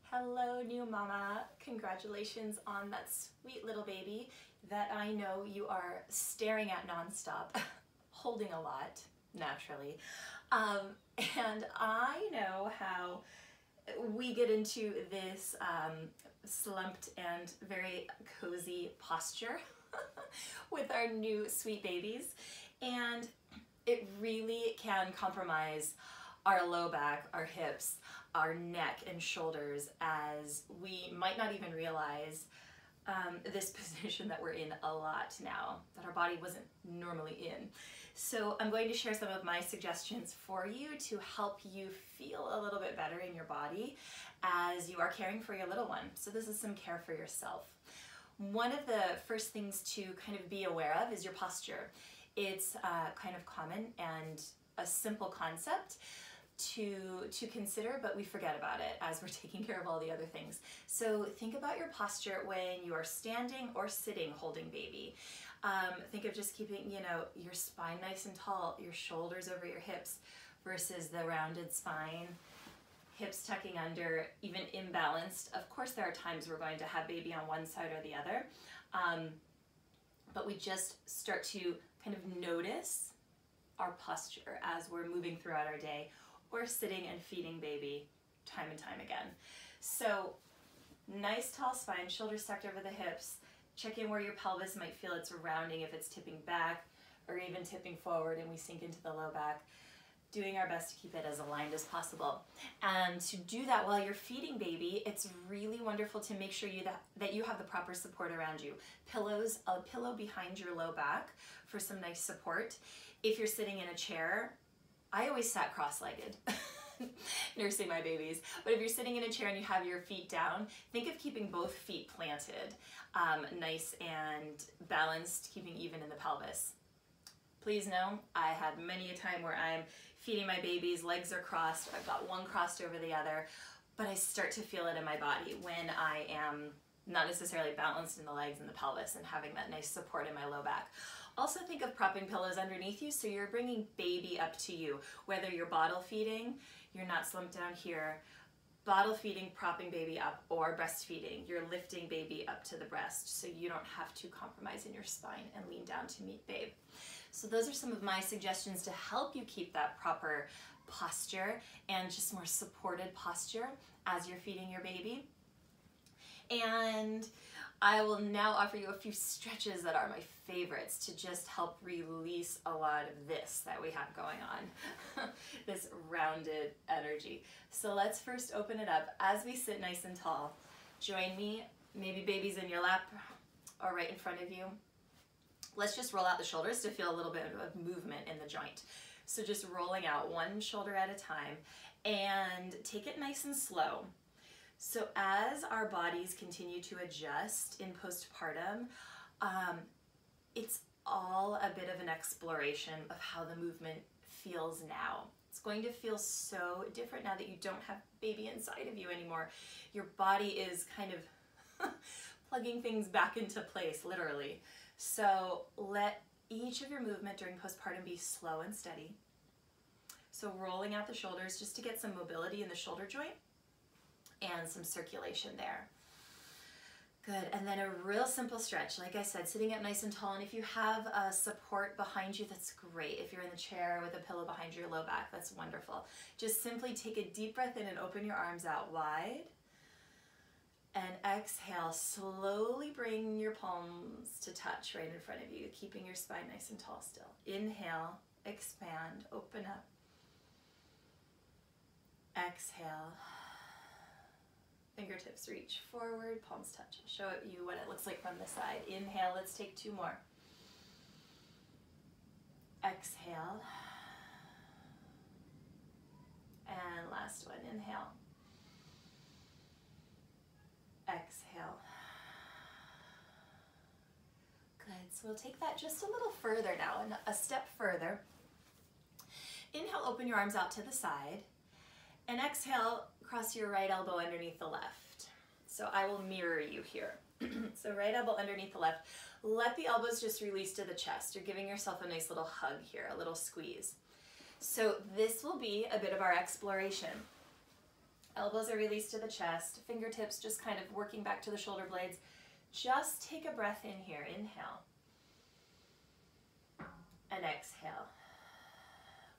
Hello, new mama. Congratulations on that sweet little baby that I know you are staring at nonstop, holding a lot, naturally. And I know how we get into this slumped and very cozy posture with our new sweet babies. And it really can compromise our low back, our hips, our neck and shoulders, as we might not even realize this position that we're in a lot now, that our body wasn't normally in. So I'm going to share some of my suggestions for you to help you feel a little bit better in your body as you are caring for your little one. So this is some care for yourself. One of the first things to kind of be aware of is your posture. It's kind of common and a simple concept to consider, but we forget about it as we're taking care of all the other things. So think about your posture when you are standing or sitting holding baby. Think of just keeping, your spine nice and tall, your shoulders over your hips versus the rounded spine, hips tucking under, even imbalanced. Of course, there are times we're going to have baby on one side or the other, but we just start to kind of notice our posture as we're moving throughout our day, or sitting and feeding baby time and time again. So nice tall spine, shoulders tucked over the hips. Check in where your pelvis might feel it's rounding, if it's tipping back or even tipping forward and we sink into the low back. Doing our best to keep it as aligned as possible. And to do that while you're feeding baby, it's really wonderful to make sure that you have the proper support around you. Pillows, a pillow behind your low back for some nice support. If you're sitting in a chair, I always sat cross-legged nursing my babies, but if you're sitting in a chair and you have your feet down, think of keeping both feet planted, nice and balanced, keeping even in the pelvis. Please know, I had many a time where I'm feeding my babies, legs are crossed, I've got one crossed over the other, but I start to feel it in my body when I am not necessarily balanced in the legs and the pelvis and having that nice support in my low back. Also think of propping pillows underneath you so you're bringing baby up to you. Whether you're bottle feeding, you're not slumped down here, bottle feeding, propping baby up, or breastfeeding, you're lifting baby up to the breast so you don't have to compromise in your spine and lean down to meet babe. So those are some of my suggestions to help you keep that proper posture and just more supported posture as you're feeding your baby. And I will now offer you a few stretches that are my favorites to just help release a lot of this that we have going on, this rounded energy. So let's first open it up as we sit nice and tall. Join me, maybe baby's in your lap or right in front of you. Let's just roll out the shoulders to feel a little bit of movement in the joint. So just rolling out one shoulder at a time and take it nice and slow. So as our bodies continue to adjust in postpartum, it's all a bit of an exploration of how the movement feels now. It's going to feel so different now that you don't have baby inside of you anymore. Your body is kind of plugging things back into place, literally. So let each of your movement during postpartum be slow and steady. So rolling out the shoulders just to get some mobility in the shoulder joint and some circulation there. Good, and then a real simple stretch. Like I said, sitting up nice and tall, and if you have support behind you, that's great. If you're in the chair with a pillow behind your low back, that's wonderful. Just simply take a deep breath in and open your arms out wide. And exhale, slowly bring your palms to touch right in front of you, keeping your spine nice and tall still. Inhale, expand, open up. Exhale. Fingertips reach forward, palms touch. I'll show you what it looks like from the side. Inhale, let's take two more. Exhale. And last one, inhale. Exhale. Good, so we'll take that just a little further now, and a step further. Inhale, open your arms out to the side, and exhale, cross your right elbow underneath the left. So I will mirror you here. So right elbow underneath the left. Let the elbows just release to the chest. You're giving yourself a nice little hug here, a little squeeze. So this will be a bit of our exploration Elbows are released to the chest, fingertips just kind of working back to the shoulder blades. Just take a breath in here. Inhale. And exhale.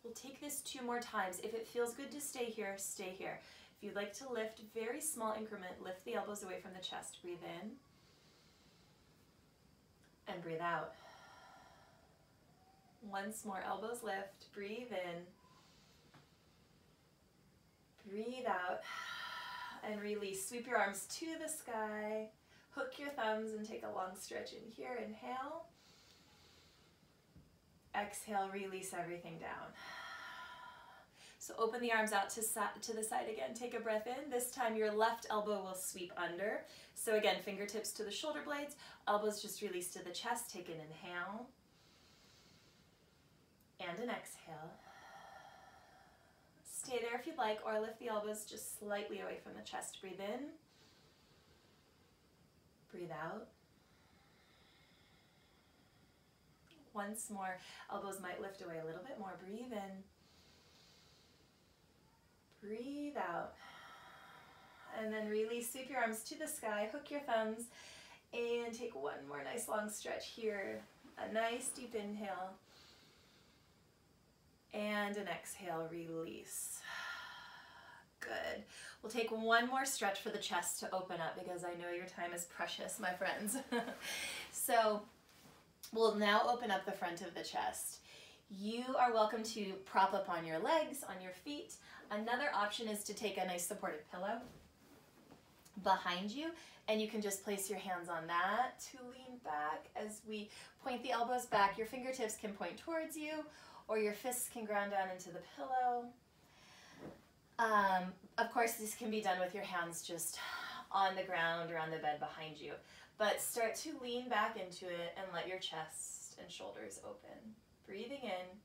We'll take this 2 more times. If it feels good to stay here, stay here. If you'd like to lift, very small increment, lift the elbows away from the chest. Breathe in. And breathe out. Once more, elbows lift. Breathe in. Breathe out. And release. Sweep your arms to the sky. Hook your thumbs and take a long stretch in here. Inhale. Exhale, release everything down. So open the arms out to the side again. Take a breath in. This time your left elbow will sweep under. So again, fingertips to the shoulder blades. Elbows just release to the chest. Take an inhale. And an exhale. Stay there if you'd like, or lift the elbows just slightly away from the chest. Breathe in. Breathe out. Once more, elbows might lift away a little bit more. Breathe in. Breathe out. And then release. Sweep your arms to the sky. Hook your thumbs. And take one more nice long stretch here. A nice deep inhale. And an exhale. Release. Good. We'll take one more stretch for the chest to open up because I know your time is precious, my friends. So we'll now open up the front of the chest. You are welcome to prop up on your legs, on your feet. Another option is to take a nice supportive pillow behind you, and you can just place your hands on that to lean back. As we point the elbows back, your fingertips can point towards you, or your fists can ground down into the pillow. Of course, this can be done with your hands just on the ground or on the bed behind you. But start to lean back into it and let your chest and shoulders open. Breathing in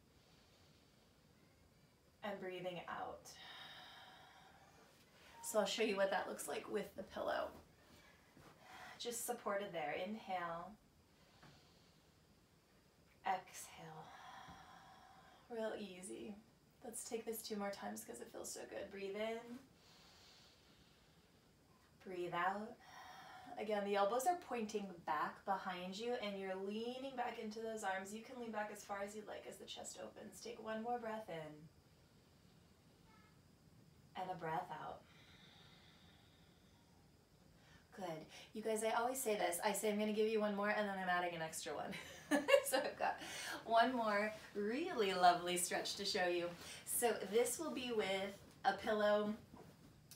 and breathing out. So I'll show you what that looks like with the pillow. Just supported there. Inhale. Exhale. Real easy. Let's take this 2 more times because it feels so good. Breathe in. Breathe out. Again, the elbows are pointing back behind you and you're leaning back into those arms. You can lean back as far as you'd like as the chest opens. Take one more breath in. And a breath out. Good. You guys, I always say this. I say I'm going to give you one more and then I'm adding an extra one. So I've got one more really lovely stretch to show you. So this will be with a pillow.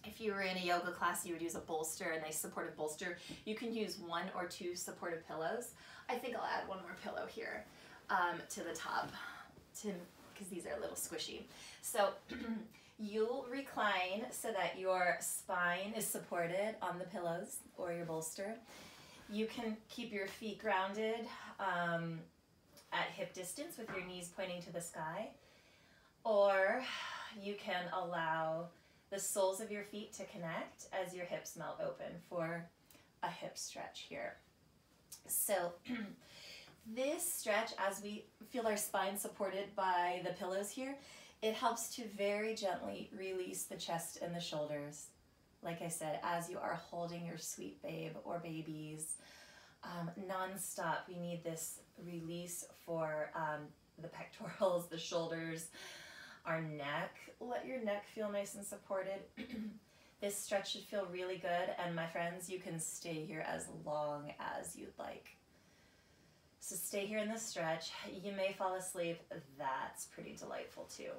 If you were in a yoga class, you would use a bolster, a nice supportive bolster. You can use 1 or 2 supportive pillows. I think I'll add one more pillow here to the top because these are a little squishy. So you'll recline so that your spine is supported on the pillows or your bolster. You can keep your feet grounded at hip distance with your knees pointing to the sky, or you can allow the soles of your feet to connect as your hips melt open for a hip stretch here. So this stretch, as we feel our spine supported by the pillows here, it helps to very gently release the chest and the shoulders. Like I said, as you are holding your sweet babe or babies non-stop, we need this release for the pectorals, the shoulders, our neck. Let your neck feel nice and supported. This stretch should feel really good, and my friends, you can stay here as long as you'd like. So stay here in this stretch. You may fall asleep. That's pretty delightful too.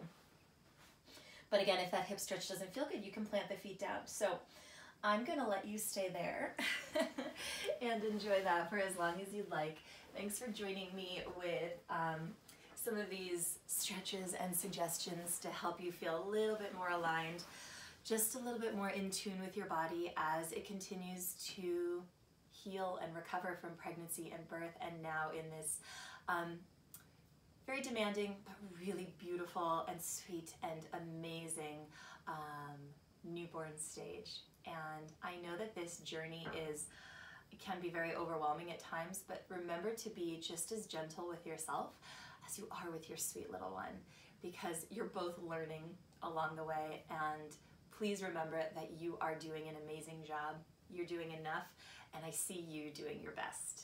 But again, if that hip stretch doesn't feel good, you can plant the feet down. So I'm gonna let you stay there and enjoy that for as long as you'd like. Thanks for joining me with some of these stretches and suggestions to help you feel a little bit more aligned, just a little bit more in tune with your body as it continues to heal and recover from pregnancy and birth, and now in this very demanding but really beautiful and sweet and amazing newborn stage. And I know that this journey can be very overwhelming at times, but remember to be just as gentle with yourself as you are with your sweet little one, because you're both learning along the way, and please remember that you are doing an amazing job. You're doing enough, and I see you doing your best.